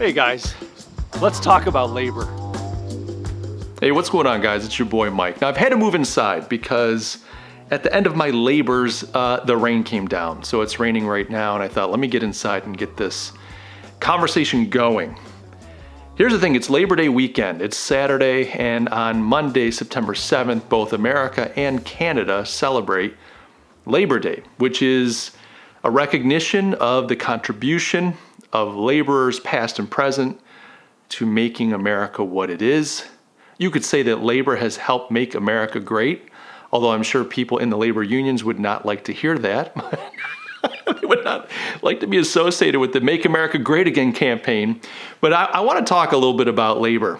Hey guys, let's talk about labor. Hey, what's going on, guys? It's your boy Mike. Now, I've had to move inside because at the end of my labors, the rain came down. So it's raining right now, and I thought, let me get inside and get this conversation going. Here's the thing, it's Labor Day weekend. It's Saturday, and on Monday, September 7th, both America and Canada celebrate Labor Day, which is a recognition of the contribution of laborers past and present to making America what it is. You could say that labor has helped make America great, although I'm sure people in the labor unions would not like to hear that. They would not like to be associated with the Make America Great Again campaign. But I want to talk a little bit about labor.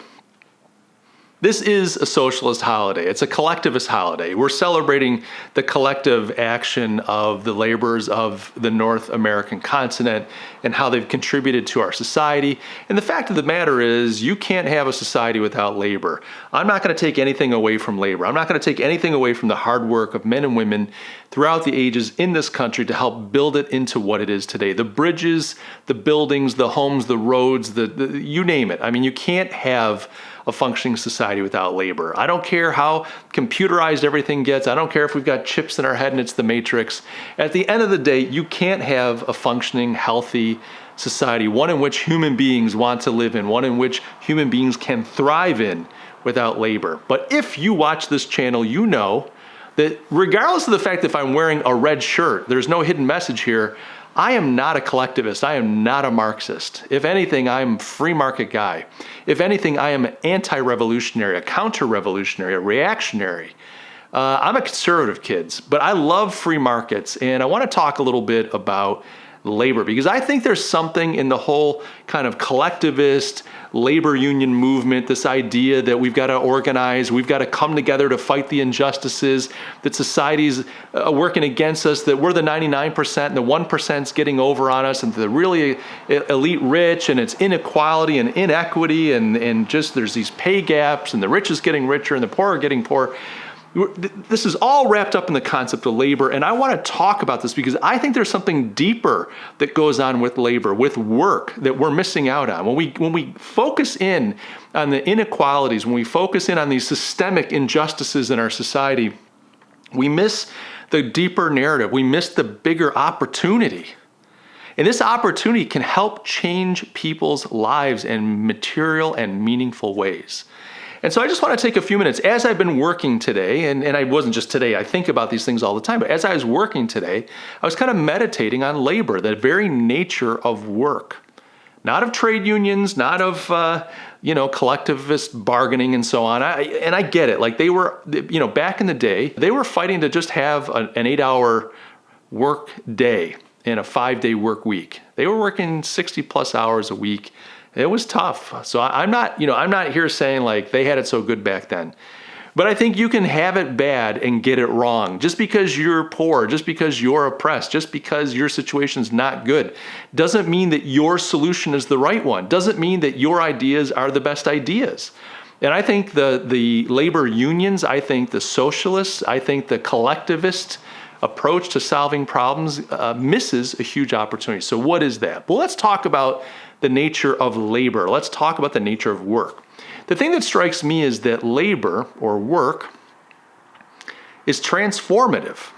This is a socialist holiday. It's a collectivist holiday. We're celebrating the collective action of the laborers of the North American continent and how they've contributed to our society. And the fact of the matter is, you can't have a society without labor. I'm not going to take anything away from labor. I'm not going to take anything away from the hard work of men and women throughout the ages in this country to help build it into what it is today. The bridges, the buildings, the homes, the roads, the you name it. I mean, you can't have a functioning society without labor. I don't care how computerized everything gets. I don't care if we've got chips in our head and it's the Matrix. At the end of the day, you can't have a functioning, healthy society, one in which human beings want to live in, one in which human beings can thrive in without labor. But if you watch this channel, you know that regardless of the fact that if I'm wearing a red shirt, there's no hidden message here, I am not a collectivist. I am not a Marxist. If anything, I'm a free market guy. If anything, I am an anti-revolutionary, a counter-revolutionary, a reactionary. I'm a conservative, kids, but I love free markets, and I want to talk a little bit about labor because I think there's something in the whole kind of collectivist labor union movement, this idea that we've got to organize, we've got to come together to fight the injustices, that society's working against us, that we're the 99% and the 1%'s getting over on us, and the really elite rich, and it's inequality and inequity, and just there's these pay gaps, and the rich is getting richer and the poor are getting poorer. This is all wrapped up in the concept of labor, and I want to talk about this because I think there's something deeper that goes on with labor, with work, that we're missing out on. When we focus in on the inequalities, when we focus in on these systemic injustices in our society, we miss the deeper narrative. We miss the bigger opportunity. And this opportunity can help change people's lives in material and meaningful ways. And so I just want to take a few minutes as I've been working today, and I wasn't just today, I think about these things all the time, but as I was working today, I was kind of meditating on labor, the very nature of work. Not of trade unions, not of, collectivist bargaining and so on. And I get it. Like they were, back in the day, they were fighting to just have an 8-hour work day in a 5-day work week. They were working 60 plus hours a week. It was tough. So I'm not here saying like they had it so good back then. But I think you can have it bad and get it wrong. Just because you're poor, just because you're oppressed, just because your situation's not good, doesn't mean that your solution is the right one. Doesn't mean that your ideas are the best ideas. And I think the labor unions, I think the socialists, I think the collectivist approach to solving problems misses a huge opportunity. So what is that? Well, let's talk about the nature of labor. Let's talk about the nature of work. The thing that strikes me is that labor or work is transformative.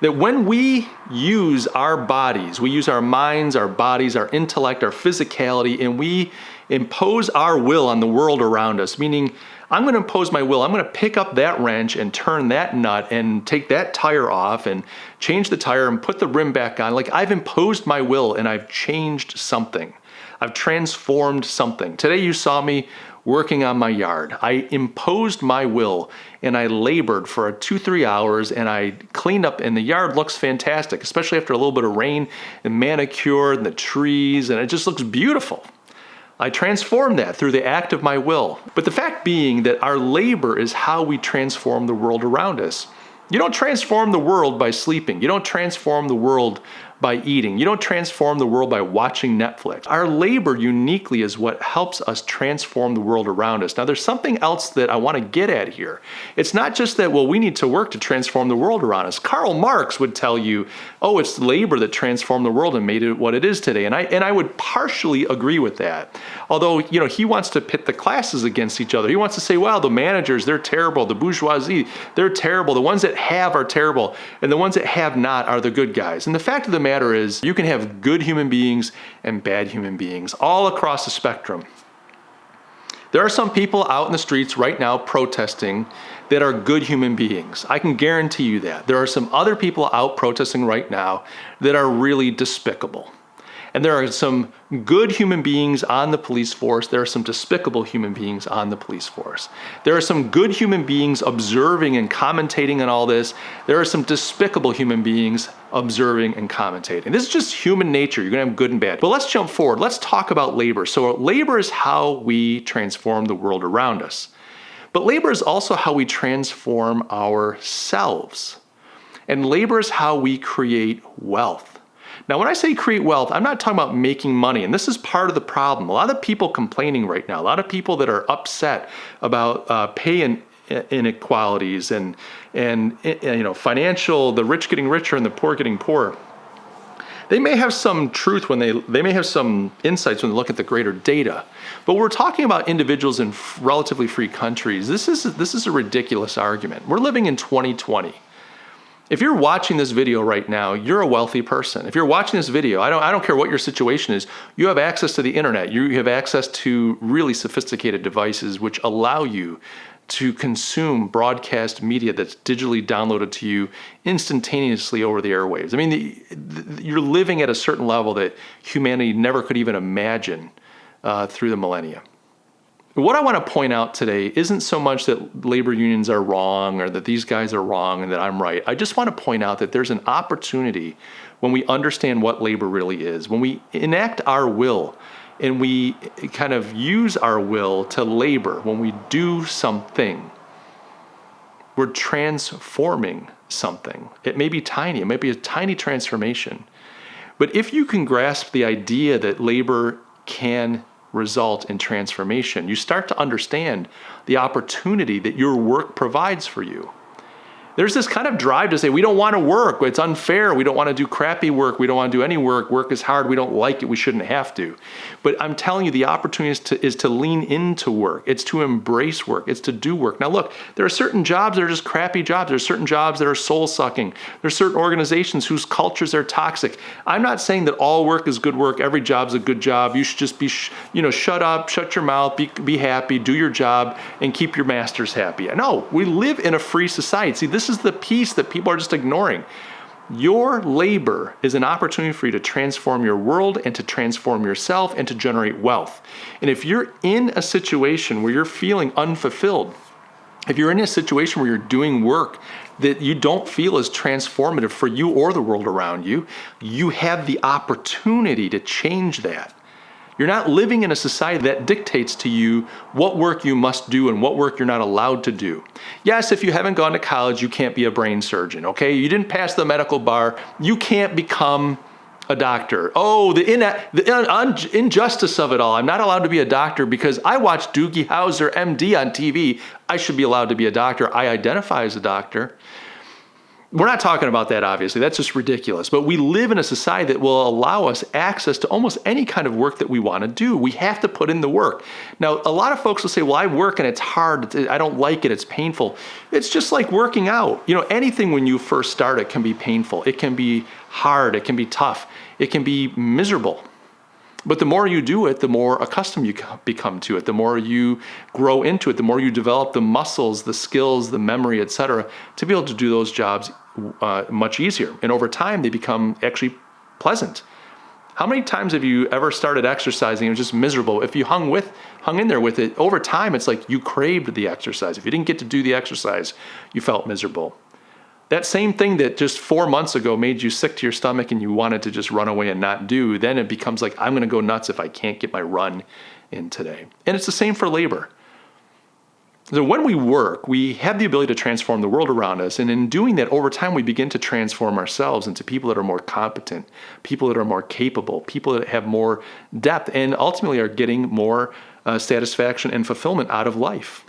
That when we use our bodies, we use our minds, our bodies, our intellect, our physicality, and we impose our will on the world around us, meaning I'm going to impose my will. I'm going to pick up that wrench and turn that nut and take that tire off and change the tire and put the rim back on. Like I've imposed my will and I've changed something. I've transformed something. Today you saw me working on my yard. I imposed my will and I labored for 2-3 hours and I cleaned up and the yard looks fantastic, especially after a little bit of rain and manicured and the trees, and it just looks beautiful. I transformed that through the act of my will. But the fact being that our labor is how we transform the world around us. You don't transform the world by sleeping. You don't transform the world by eating. You don't transform the world by watching Netflix. Our labor uniquely is what helps us transform the world around us. Now, there's something else that I want to get at here. It's not just that, well, we need to work to transform the world around us. Karl Marx would tell you, oh, it's labor that transformed the world and made it what it is today. And I would partially agree with that. Although, he wants to pit the classes against each other. He wants to say, well, the managers, they're terrible. The bourgeoisie, they're terrible. The ones that have are terrible. And the ones that have not are the good guys. And the fact of the matter is, you can have good human beings and bad human beings all across the spectrum. There are some people out in the streets right now protesting that are good human beings. I can guarantee you that. There are some other people out protesting right now that are really despicable. And there are some good human beings on the police force. There are some despicable human beings on the police force. There are some good human beings observing and commentating on all this. There are some despicable human beings observing and commentating. This is just human nature. You're going to have good and bad. But let's jump forward. Let's talk about labor. So labor is how we transform the world around us. But labor is also how we transform ourselves. And labor is how we create wealth. Now, when I say create wealth, I'm not talking about making money, and this is part of the problem. A lot of people complaining right now, a lot of people that are upset about pay inequalities and financial, the rich getting richer and the poor getting poorer. They may have some truth when they may have some insights when they look at the greater data, but we're talking about individuals in relatively free countries. This is a ridiculous argument. We're living in 2020. If you're watching this video right now, you're a wealthy person. If you're watching this video, I don't care what your situation is, you have access to the internet. You have access to really sophisticated devices which allow you to consume broadcast media that's digitally downloaded to you instantaneously over the airwaves. I mean, you're living at a certain level that humanity never could even imagine through the millennia. What I want to point out today isn't so much that labor unions are wrong or that these guys are wrong and that I'm right. I just want to point out that there's an opportunity when we understand what labor really is, when we enact our will and we kind of use our will to labor, when we do something, we're transforming something. It may be tiny, it might be a tiny transformation. But if you can grasp the idea that labor can result in transformation, you start to understand the opportunity that your work provides for you. There's this kind of drive to say, we don't want to work. It's unfair. We don't want to do crappy work. We don't want to do any work. Work is hard. We don't like it. We shouldn't have to. But I'm telling you, the opportunity is to lean into work. It's to embrace work. It's to do work. Now, look, there are certain jobs that are just crappy jobs. There's certain jobs that are soul-sucking. There's certain organizations whose cultures are toxic. I'm not saying that all work is good work. Every job's a good job. You should just be, shut up, shut your mouth, be happy, do your job, and keep your masters happy. No, we live in a free society. See, this is the piece that people are just ignoring. Your labor is an opportunity for you to transform your world and to transform yourself and to generate wealth. And if you're in a situation where you're feeling unfulfilled, if you're in a situation where you're doing work that you don't feel is transformative for you or the world around you, you have the opportunity to change that. You're not living in a society that dictates to you what work you must do and what work you're not allowed to do. Yes, if you haven't gone to college, you can't be a brain surgeon, okay? You didn't pass the medical bar, you can't become a doctor. Oh, the injustice of it all. I'm not allowed to be a doctor because I watched Doogie Howser, MD, on TV. I should be allowed to be a doctor. I identify as a doctor. We're not talking about that, obviously. That's just ridiculous. But we live in a society that will allow us access to almost any kind of work that we want to do. We have to put in the work. Now, a lot of folks will say, well, I work and it's hard. I don't like it. It's painful. It's just like working out. Anything when you first start, it can be painful. It can be hard. It can be tough. It can be miserable. But the more you do it, the more accustomed you become to it. The more you grow into it, the more you develop the muscles, the skills, the memory, etc., to be able to do those jobs much easier. And over time, they become actually pleasant. How many times have you ever started exercising and it was just miserable? If you hung in there with it, over time, it's like you craved the exercise. If you didn't get to do the exercise, you felt miserable. That same thing that just 4 months ago made you sick to your stomach and you wanted to just run away and not do, then it becomes like, I'm going to go nuts if I can't get my run in today. And it's the same for labor. So when we work, we have the ability to transform the world around us. And in doing that, over time, we begin to transform ourselves into people that are more competent, people that are more capable, people that have more depth, and ultimately are getting more satisfaction and fulfillment out of life.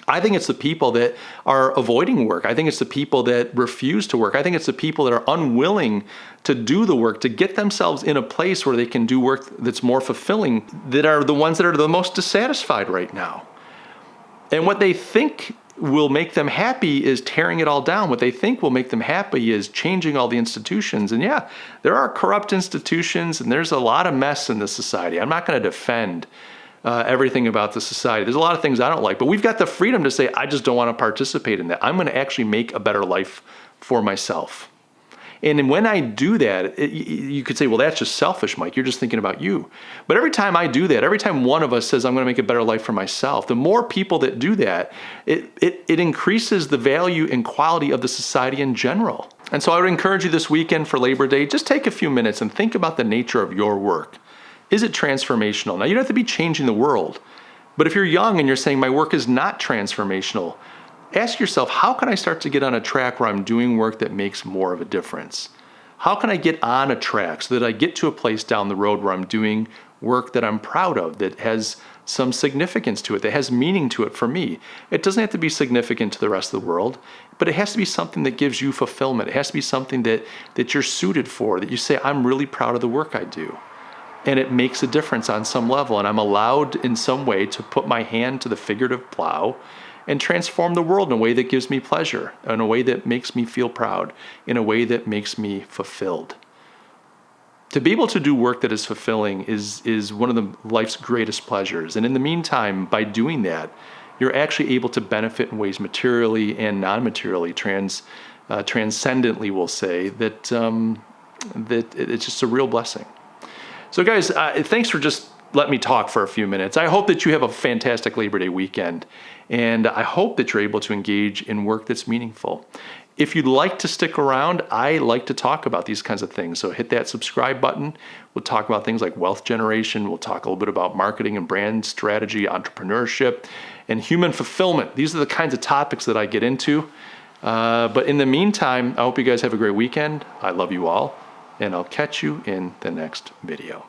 I think it's the people that are avoiding work. I think it's the people that refuse to work. I think it's the people that are unwilling to do the work, to get themselves in a place where they can do work that's more fulfilling, that are the ones that are the most dissatisfied right now. And what they think will make them happy is tearing it all down. What they think will make them happy is changing all the institutions. And yeah, there are corrupt institutions and there's a lot of mess in this society. I'm not going to defend everything about the society. There's a lot of things I don't like, but we've got the freedom to say, I just don't want to participate in that. I'm going to actually make a better life for myself. And when I do that, you could say, well, that's just selfish, Mike. You're just thinking about you. But every time I do that, every time one of us says, I'm going to make a better life for myself, the more people that do that, it increases the value and quality of the society in general. And so I would encourage you this weekend for Labor Day, just take a few minutes and think about the nature of your work. Is it transformational? Now, you don't have to be changing the world. But if you're young and you're saying, my work is not transformational, ask yourself, how can I start to get on a track where I'm doing work that makes more of a difference? How can I get on a track so that I get to a place down the road where I'm doing work that I'm proud of, that has some significance to it, that has meaning to it for me? It doesn't have to be significant to the rest of the world, but it has to be something that gives you fulfillment. It has to be something that you're suited for, that you say, I'm really proud of the work I do. And it makes a difference on some level, and I'm allowed in some way to put my hand to the figurative plow and transform the world in a way that gives me pleasure, in a way that makes me feel proud, in a way that makes me fulfilled. To be able to do work that is fulfilling is one of the life's greatest pleasures. And in the meantime, by doing that, you're actually able to benefit in ways materially and non-materially, transcendently, we'll say, that it's just a real blessing. So guys, thanks for just letting me talk for a few minutes. I hope that you have a fantastic Labor Day weekend, and I hope that you're able to engage in work that's meaningful. If you'd like to stick around, I like to talk about these kinds of things. So hit that subscribe button. We'll talk about things like wealth generation. We'll talk a little bit about marketing and brand strategy, entrepreneurship, and human fulfillment. These are the kinds of topics that I get into. But in the meantime, I hope you guys have a great weekend. I love you all, and I'll catch you in the next video.